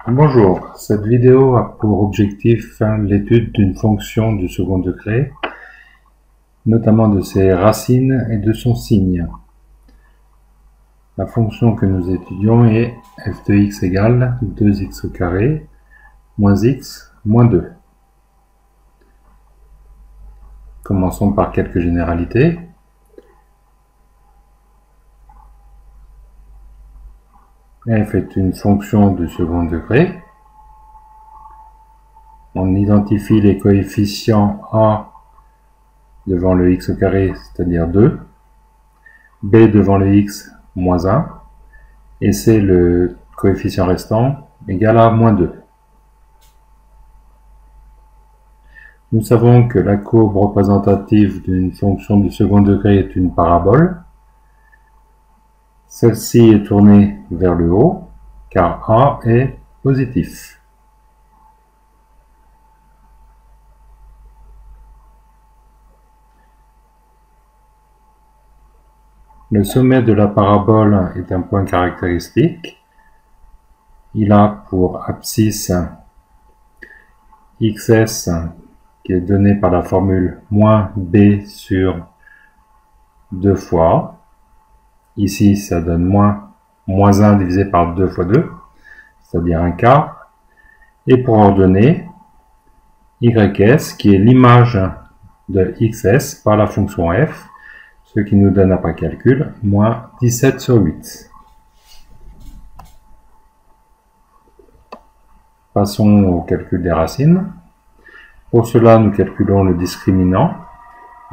Bonjour, cette vidéo a pour objectif l'étude d'une fonction du second degré, notamment de ses racines et de son signe. La fonction que nous étudions est f de x égale 2x au carré moins x moins 2. Commençons par quelques généralités. F est une fonction du second degré. On identifie les coefficients a devant le x au carré, c'est-à-dire 2, b devant le x, moins 1, et c, le coefficient restant, égal à moins 2. Nous savons que la courbe représentative d'une fonction du second degré est une parabole. Celle-ci est tournée vers le haut, car a est positif. Le sommet de la parabole est un point caractéristique. Il a pour abscisse xs, qui est donné par la formule moins b sur 2 fois. Ici, ça donne moins 1 divisé par 2 fois 2, c'est-à-dire un quart. Et pour ordonner, ys, qui est l'image de xs par la fonction f, ce qui nous donne après calcul, moins 17 sur 8. Passons au calcul des racines. Pour cela, nous calculons le discriminant,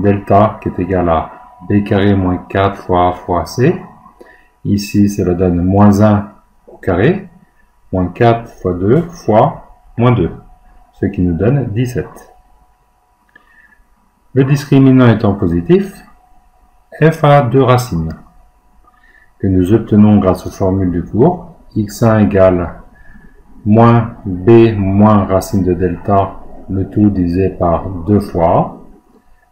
delta qui est égal à b carré moins 4 fois a fois c. Ici, cela donne moins 1 au carré, moins 4 fois 2 fois moins 2, ce qui nous donne 17. Le discriminant étant positif, f a deux racines, que nous obtenons grâce aux formules du cours. x1 égale moins b moins racine de delta, le tout divisé par 2 fois a.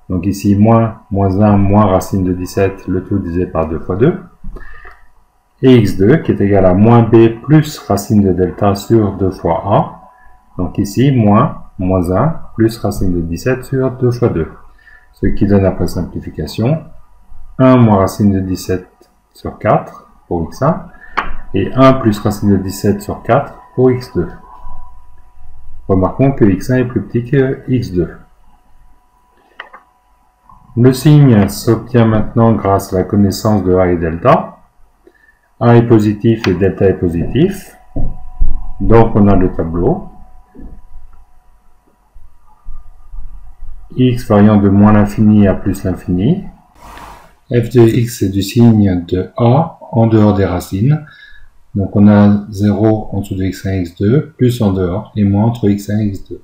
Donc ici, moins 1 moins racine de 17, le tout divisé par 2 fois 2. Et x2 qui est égal à moins b plus racine de delta sur 2 fois a. Donc ici, moins 1 plus racine de 17 sur 2 fois 2. Ce qui donne après simplification 1 moins racine de 17 sur 4 pour x1 et 1 plus racine de 17 sur 4 pour x2. Remarquons que x1 est plus petit que x2. Le signe s'obtient maintenant grâce à la connaissance de a et delta. A est positif et delta est positif. Donc on a le tableau. X variant de moins l'infini à plus l'infini. F de x est du signe de a en dehors des racines. Donc on a 0 en dessous de x1 et x2, plus en dehors, et moins entre x1 et x2.